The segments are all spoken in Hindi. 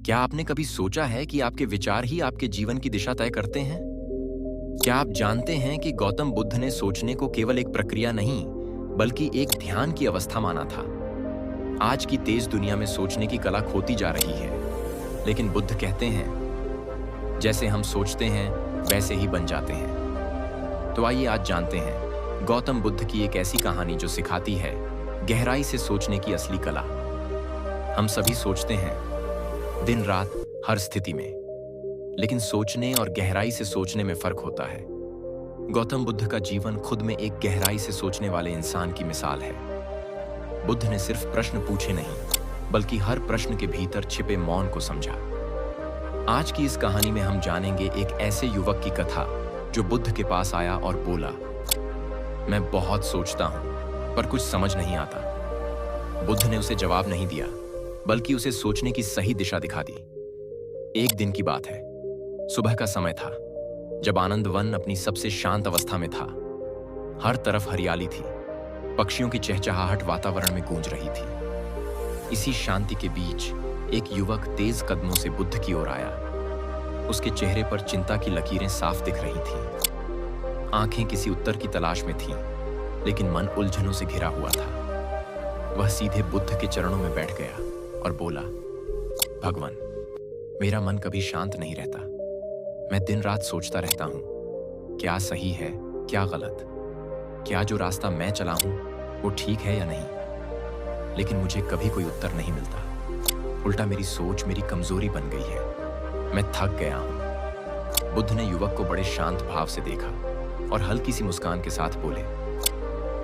क्या आपने कभी सोचा है कि आपके विचार ही आपके जीवन की दिशा तय करते हैं? क्या आप जानते हैं कि गौतम बुद्ध ने सोचने को केवल एक प्रक्रिया नहीं, बल्कि एक ध्यान की अवस्था माना था? आज की तेज दुनिया में सोचने की कला खोती जा रही है, लेकिन बुद्ध कहते हैं, जैसे हम सोचते हैं, वैसे ही बन जाते हैं। तो आइए आज जानते हैं गौतम बुद्ध की एक ऐसी कहानी जो सिखाती है गहराई से सोचने की असली कला। हम सभी सोचते हैं, दिन रात, हर स्थिति में, लेकिन सोचने और गहराई से सोचने में फर्क होता है। गौतम बुद्ध का जीवन खुद में एक गहराई से सोचने वाले इंसान की मिसाल है। बुद्ध ने सिर्फ प्रश्न पूछे नहीं, बल्कि हर प्रश्न के भीतर छिपे मौन को समझा। आज की इस कहानी में हम जानेंगे एक ऐसे युवक की कथा जो बुद्ध के पास आया और बोला, मैं बहुत सोचता हूं, पर कुछ समझ नहीं आता। बुद्ध ने उसे जवाब नहीं दिया, बल्कि उसे सोचने की सही दिशा दिखा दी। एक दिन की बात है, सुबह का समय था, जब आनंद वन अपनी सबसे शांत अवस्था में था। हर तरफ हरियाली थी, पक्षियों की चहचहाहट वातावरण में गूंज रही थी। इसी शांति के बीच एक युवक तेज कदमों से बुद्ध की ओर आया। उसके चेहरे पर चिंता की लकीरें साफ दिख रही थीं। आंखें किसी उत्तर की तलाश में थीं, लेकिन मन उलझनों से घिरा हुआ था। वह सीधे बुद्ध के चरणों में बैठ गया और बोला, भगवान, मेरा मन कभी शांत नहीं रहता। मैं दिन रात सोचता रहता हूं, क्या सही है, क्या गलत, क्या जो रास्ता मैं चला हूं वो ठीक है या नहीं। लेकिन मुझे कभी कोई उत्तर नहीं मिलता। उल्टा मेरी सोच मेरी कमजोरी बन गई है। मैं थक गया हूं। बुद्ध ने युवक को बड़े शांत भाव से देखा और हल्की सी मुस्कान के साथ बोले,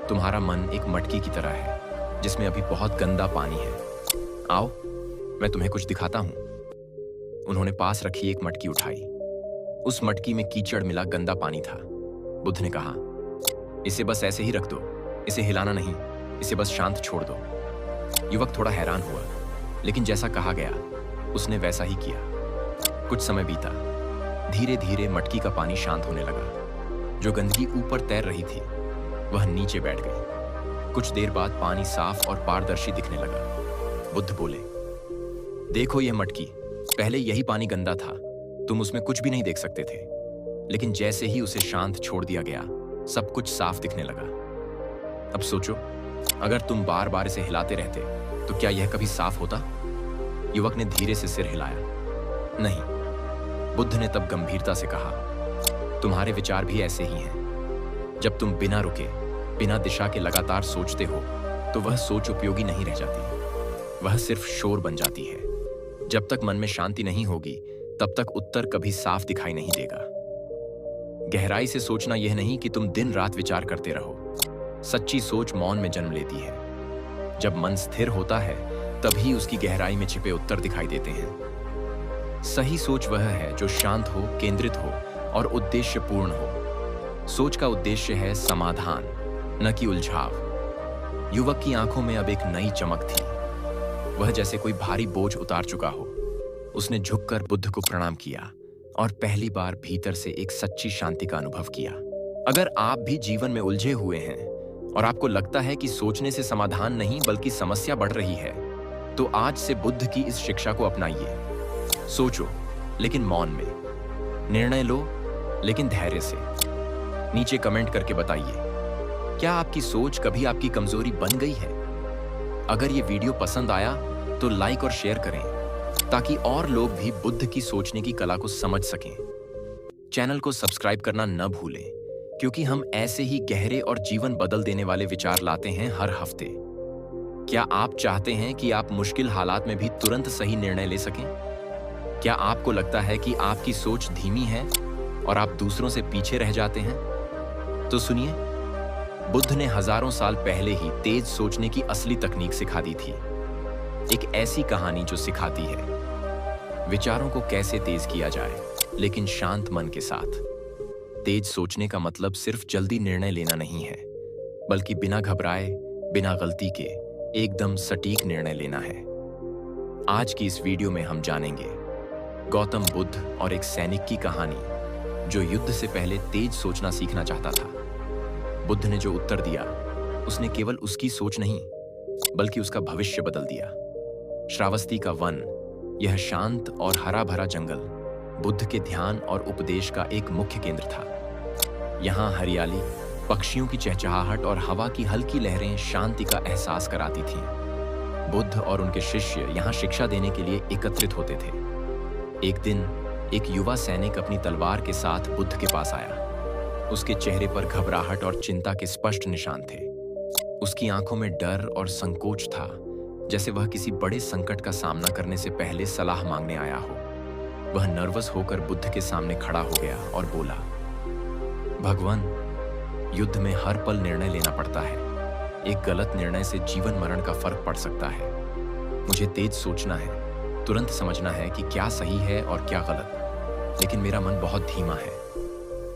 तुम्हारा मन एक मटकी की तरह है, जिसमें अभी बहुत गंदा पानी है। आओ, मैं तुम्हें कुछ दिखाता हूं। उन्होंने पास रखी एक मटकी उठाई। उस मटकी में कीचड़ मिला गंदा पानी था। बुद्ध ने कहा, इसे बस ऐसे ही रख दो, इसे हिलाना नहीं, इसे बस शांत छोड़ दो। युवक थोड़ा हैरान हुआ, लेकिन जैसा कहा गया उसने वैसा ही किया। कुछ समय बीता। धीरे धीरे मटकी का पानी शांत होने लगा। जो गंदगी ऊपर तैर रही थी वह नीचे बैठ गई। कुछ देर बाद पानी साफ और पारदर्शी दिखने लगा। बुद्ध बोले, देखो यह मटकी, पहले यही पानी गंदा था, तुम उसमें कुछ भी नहीं देख सकते थे। लेकिन जैसे ही उसे शांत छोड़ दिया गया, सब कुछ साफ दिखने लगा। अब सोचो, अगर तुम बार बार इसे हिलाते रहते तो क्या यह कभी साफ होता? युवक ने धीरे से सिर हिलाया, नहीं। बुद्ध ने तब गंभीरता से कहा, तुम्हारे विचार भी ऐसे ही हैं। जब तुम बिना रुके, बिना दिशा के लगातार सोचते हो, तो वह सोच उपयोगी नहीं रह जाती, वह सिर्फ शोर बन जाती है। जब तक मन में शांति नहीं होगी, तब तक उत्तर कभी साफ दिखाई नहीं देगा। गहराई से सोचना यह नहीं कि तुम दिन रात विचार करते रहो। सच्ची सोच मौन में जन्म लेती है। जब मन स्थिर होता है, तभी उसकी गहराई में छिपे उत्तर दिखाई देते हैं। सही सोच वह है जो शांत हो, केंद्रित हो और उद्देश्यपूर्ण हो। सोच का उद्देश्य है समाधान, न कि उलझाव। युवक की आंखों में अब एक नई चमक थी। वह जैसे कोई भारी बोझ उतार चुका हो। उसने झुककर बुद्ध को प्रणाम किया और पहली बार भीतर से एक सच्ची शांति का अनुभव किया। अगर आप भी जीवन में उलझे हुए हैं और आपको लगता है कि सोचने से समाधान नहीं बल्कि समस्या बढ़ रही है, तो आज से बुद्ध की इस शिक्षा को अपनाइए। सोचो, लेकिन मौन में। निर्णय लो, लेकिन धैर्य से। नीचे कमेंट करके बताइए, क्या आपकी सोच कभी आपकी कमजोरी बन गई है? अगर ये वीडियो पसंद आया तो लाइक और शेयर करें, ताकि और लोग भी बुद्ध की सोचने की कला को समझ सकें। चैनल को सब्सक्राइब करना न भूलें, क्योंकि हम ऐसे ही गहरे और जीवन बदल देने वाले विचार लाते हैं हर हफ्ते। क्या आप चाहते हैं कि आप मुश्किल हालात में भी तुरंत सही निर्णय ले सकें? क्या आपको लगता है कि आपकी सोच धीमी है और आप दूसरों से पीछे रह जाते हैं? तो सुनिए, बुद्ध ने हजारों साल पहले ही तेज सोचने की असली तकनीक सिखा दी थी। एक ऐसी कहानी जो सिखाती है विचारों को कैसे तेज किया जाए, लेकिन शांत मन के साथ। तेज सोचने का मतलब सिर्फ जल्दी निर्णय लेना नहीं है, बल्कि बिना घबराए, बिना गलती के एकदम सटीक निर्णय लेना है। आज की इस वीडियो में हम जानेंगे गौतम बुद्ध और एक सैनिक की कहानी जो युद्ध से पहले तेज सोचना सीखना चाहता था। बुद्ध ने जो उत्तर दिया, उसने केवल उसकी सोच नहीं, बल्कि उसका भविष्य बदल दिया। श्रावस्ती का वन, यह शांत और हरा भरा जंगल बुद्ध के ध्यान और उपदेश का एक मुख्य केंद्र था। यहाँ हरियाली, पक्षियों की चहचहाहट और हवा की हल्की लहरें शांति का एहसास कराती थीं। बुद्ध और उनके शिष्य यहाँ शिक्षा देने के लिए एकत्रित होते थे। एक दिन एक युवा सैनिक अपनी तलवार के साथ बुद्ध के पास आया। उसके चेहरे पर घबराहट और चिंता के स्पष्ट निशान थे। उसकी आंखों में डर और संकोच था, जैसे वह किसी बड़े संकट का सामना करने से पहले सलाह मांगने आया हो। वह नर्वस होकर बुद्ध के सामने खड़ा हो गया और बोला, भगवान, युद्ध में हर पल निर्णय लेना पड़ता है। एक गलत निर्णय से जीवन मरण का फर्क पड़ सकता है। मुझे तेज सोचना है, तुरंत समझना है कि क्या सही है और क्या गलत, लेकिन मेरा मन बहुत धीमा है।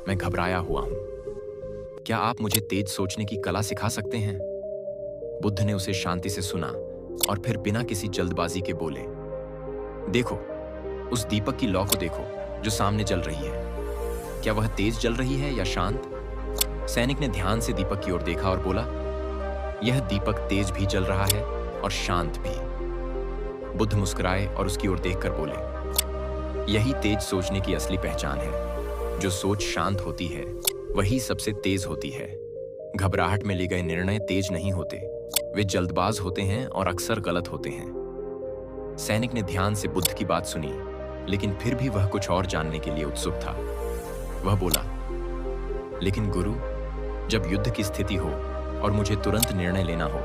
मैं घबराया हुआ हूं। क्या आप मुझे तेज सोचने की कला सिखा सकते हैं? बुद्ध ने उसे शांति से सुना और फिर बिना किसी जल्दबाजी के बोले, देखो, उस दीपक की लौ को देखो जो सामने जल रही है। क्या वह तेज जल रही है या शांत? सैनिक ने ध्यान से दीपक की ओर देखा और बोला, यह दीपक तेज भी जल रहा है और शांत भी। बुद्ध मुस्कुराए और उसकी ओर देखकर बोले, यही तेज सोचने की असली पहचान है। जो सोच शांत होती है वही सबसे तेज होती है। घबराहट में लिए गए निर्णय तेज नहीं होते, वे जल्दबाज होते हैं और अक्सर गलत होते हैं। सैनिक ने ध्यान से बुद्ध की बात सुनी, लेकिन फिर भी वह कुछ और जानने के लिए उत्सुक था। वह बोला, लेकिन गुरु, जब युद्ध की स्थिति हो और मुझे तुरंत निर्णय लेना हो,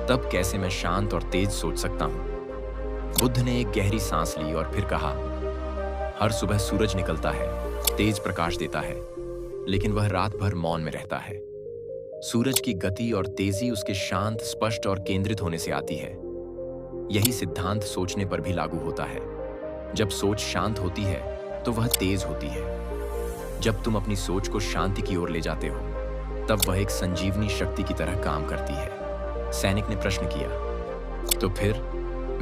तब कैसे मैं शांत और तेज सोच सकता हूं? बुद्ध ने एक गहरी सांस ली और फिर कहा, हर सुबह सूरज निकलता है, तेज प्रकाश देता है, लेकिन वह रात भर मौन में रहता है। सूरज की गति और तेजी उसके शांत, स्पष्ट और केंद्रित होने से आती है। यही सिद्धांत सोचने पर भी लागू होता है। जब सोच शांत होती है तो वह तेज होती है। जब तुम अपनी सोच को शांति की ओर ले जाते हो, तब वह एक संजीवनी शक्ति की तरह काम करती है। सैनिक ने प्रश्न किया, तो फिर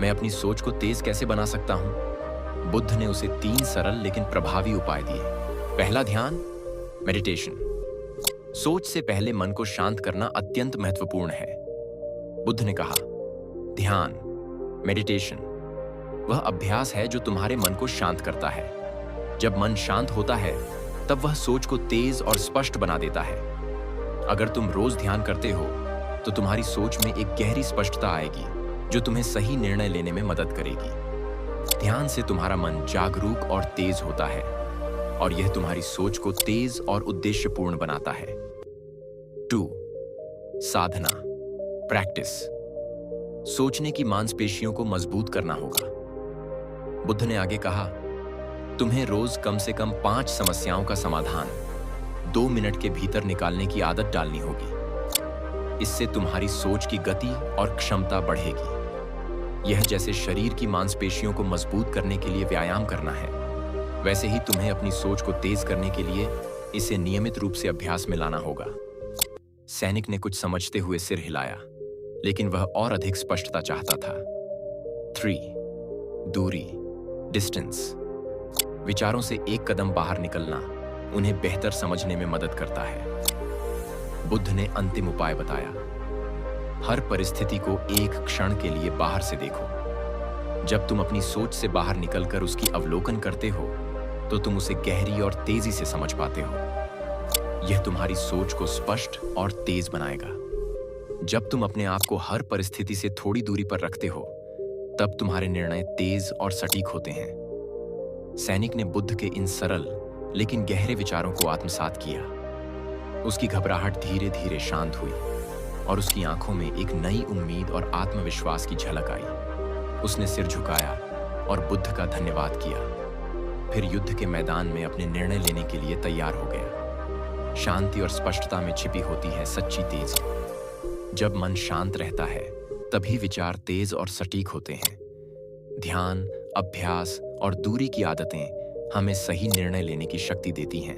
मैं अपनी सोच को तेज कैसे बना सकता हूं? बुद्ध ने उसे 3 सरल लेकिन प्रभावी उपाय दिए। पहला ध्यान, मेडिटेशन। सोच से पहले मन को शांत करना अत्यंत महत्वपूर्ण है। बुद्ध ने कहा, ध्यान, मेडिटेशन, वह अभ्यास है जो तुम्हारे मन को शांत करता है। जब मन शांत होता है, तब वह सोच को तेज और स्पष्ट बना देता है। अगर तुम रोज ध्यान करते हो, तो तुम्हारी सोच में एक गहरी स्पष्टता आएगी, जो तुम्हें सही निर्णय लेने में मदद करेगी। ध्यान से तुम्हारा मन जागरूक और तेज होता है, और यह तुम्हारी सोच को तेज और उद्देश्यपूर्ण बनाता है। 2. साधना, प्रैक्टिस। सोचने की मांसपेशियों को मजबूत करना होगा। बुद्ध ने आगे कहा, तुम्हें रोज कम से कम 5 समस्याओं का समाधान 2 मिनट के भीतर निकालने की आदत डालनी होगी। इससे तुम्हारी सोच की गति और क्षमता बढ़ेगी। यह जैसे शरीर की मांसपेशियों को मजबूत करने के लिए व्यायाम करना है, वैसे ही तुम्हें अपनी सोच को तेज करने के लिए इसे नियमित रूप से अभ्यास में लाना होगा। सैनिक ने कुछ समझते हुए सिर हिलाया, लेकिन वह और अधिक स्पष्टता चाहता था। 3. दूरी, डिस्टेंस। विचारों से एक कदम बाहर निकलना उन्हें बेहतर समझने में मदद करता है। बुद्ध ने अंतिम उपाय बताया, हर परिस्थिति को एक क्षण के लिए बाहर से देखो। जब तुम अपनी सोच से बाहर निकलकर उसकी अवलोकन करते हो, तो तुम उसे गहरी और तेजी से समझ पाते हो। यह तुम्हारी सोच को स्पष्ट और तेज बनाएगा। जब तुम अपने आप को हर परिस्थिति से थोड़ी दूरी पर रखते हो, तब तुम्हारे निर्णय तेज और सटीक होते हैं। सैनिक ने बुद्ध के इन सरल लेकिन गहरे विचारों को आत्मसात किया। उसकी घबराहट धीरे धीरे शांत हुई और उसकी आंखों में एक नई उम्मीद और आत्मविश्वास की झलक आई। उसने सिर झुकाया और बुद्ध का धन्यवाद किया। फिर युद्ध के मैदान में अपने निर्णय लेने के लिए तैयार हो गया। शांति और स्पष्टता में छिपी होती है सच्ची तेजी। जब मन शांत रहता है, तभी विचार तेज और सटीक होते हैं। ध्यान, अभ्यास और दूरी की आदतें हमें सही निर्णय लेने की शक्ति देती हैं,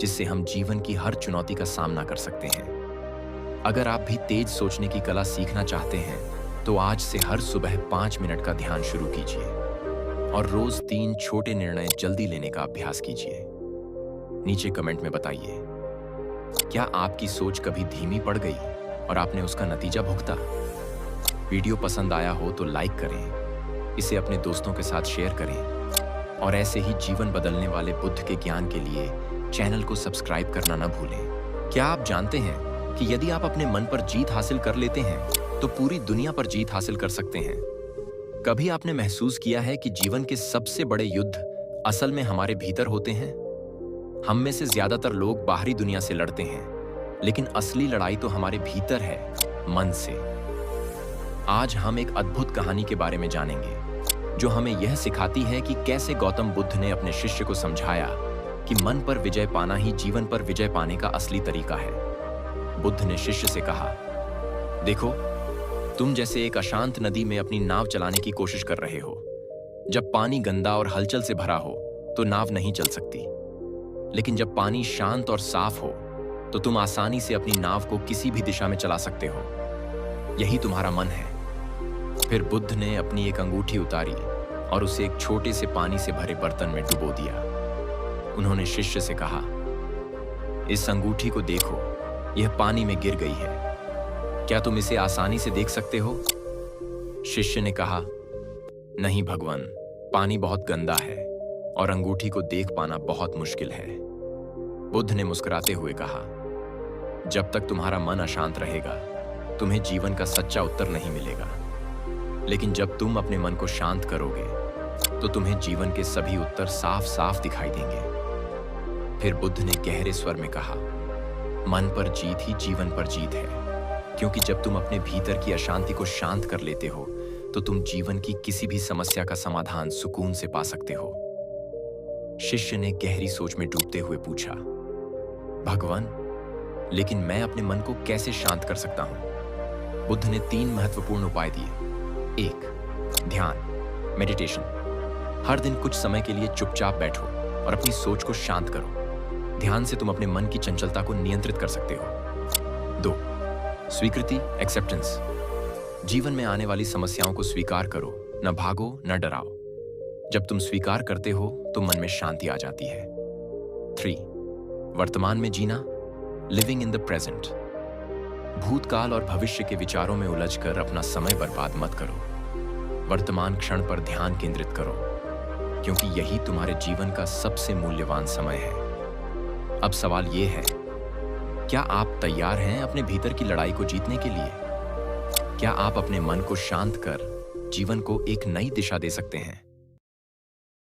जिससे हम जीवन की हर चुनौती का सामना कर सकते हैं। अगर आप भी तेज सोचने की कला सीखना चाहते हैं, तो आज से हर सुबह 5 मिनट का ध्यान शुरू कीजिए और रोज 3 छोटे निर्णय जल्दी लेने का अभ्यास कीजिए। नीचे कमेंट में बताइए, क्या आपकी सोच कभी धीमी पड़ गई और आपने उसका नतीजा भुगता? वीडियो पसंद आया हो तो लाइक करें इसे अपने दोस्तों के साथ शेयर करें और ऐसे ही जीवन बदलने वाले बुद्ध के ज्ञान के लिए चैनल को सब्सक्राइब करना न भूलें। क्या आप जानते हैं कि यदि आप अपने मन पर जीत हासिल कर लेते हैं तो पूरी दुनिया पर जीत हासिल कर सकते हैं? कभी आपने महसूस किया है कि जीवन के सबसे बड़े युद्ध असल में हमारे भीतर होते हैं? हम में से ज्यादातर लोग बाहरी दुनिया से लड़ते हैं, लेकिन असली लड़ाई तो हमारे भीतर है, मन से। आज हम एक अद्भुत कहानी के बारे में जानेंगे जो हमें यह सिखाती है कि कैसे गौतम बुद्ध ने अपने शिष्य को समझाया कि मन पर विजय पाना ही जीवन पर विजय पाने का असली तरीका है। बुद्ध ने शिष्य से कहा, देखो, तुम जैसे एक अशांत नदी में अपनी नाव चलाने की कोशिश कर रहे हो। जब पानी गंदा और हलचल से भरा हो तो नाव नहीं चल सकती, लेकिन जब पानी शांत और साफ हो तो तुम आसानी से अपनी नाव को किसी भी दिशा में चला सकते हो। यही तुम्हारा मन है। फिर बुद्ध ने अपनी एक अंगूठी उतारी और उसे एक छोटे से पानी से भरे बर्तन में डुबो दिया। उन्होंने शिष्य से कहा, इस अंगूठी को देखो, यह पानी में गिर गई है। क्या तुम इसे आसानी से देख सकते हो? शिष्य ने कहा, नहीं भगवान, पानी बहुत गंदा है और अंगूठी को देख पाना बहुत मुश्किल है। बुद्ध ने मुस्कुराते हुए कहा, जब तक तुम्हारा मन अशांत रहेगा तुम्हें जीवन का सच्चा उत्तर नहीं मिलेगा, लेकिन जब तुम अपने मन को शांत करोगे तो तुम्हें जीवन के सभी उत्तर साफ साफ दिखाई देंगे। फिर बुद्ध ने गहरे स्वर में कहा, मन पर जीत ही जीवन पर जीत है, क्योंकि जब तुम अपने भीतर की अशांति को शांत कर लेते हो तो तुम जीवन की किसी भी समस्या का समाधान सुकून से पा सकते हो। शिष्य ने गहरी सोच में डूबते हुए पूछा, भगवान, लेकिन मैं अपने मन को कैसे शांत कर सकता हूं? बुद्ध ने 3 महत्वपूर्ण उपाय दिए। 1. ध्यान, मेडिटेशन। हर दिन कुछ समय के लिए चुपचाप बैठो और अपनी सोच को शांत करो। ध्यान से तुम अपने मन की चंचलता को नियंत्रित कर सकते हो। 2. स्वीकृति, एक्सेप्टेंस। जीवन में आने वाली समस्याओं को स्वीकार करो, न भागो न डराओ। जब तुम स्वीकार करते हो तो मन में शांति आ जाती है। 3. वर्तमान में जीना, लिविंग इन द प्रेजेंट। भूतकाल और भविष्य के विचारों में उलझकर अपना समय बर्बाद मत करो। वर्तमान क्षण पर ध्यान केंद्रित करो, क्योंकि यही तुम्हारे जीवन का सबसे मूल्यवान समय है। अब सवाल ये है, क्या आप तैयार हैं अपने भीतर की लड़ाई को जीतने के लिए? क्या आप अपने मन को शांत कर जीवन को एक नई दिशा दे सकते हैं?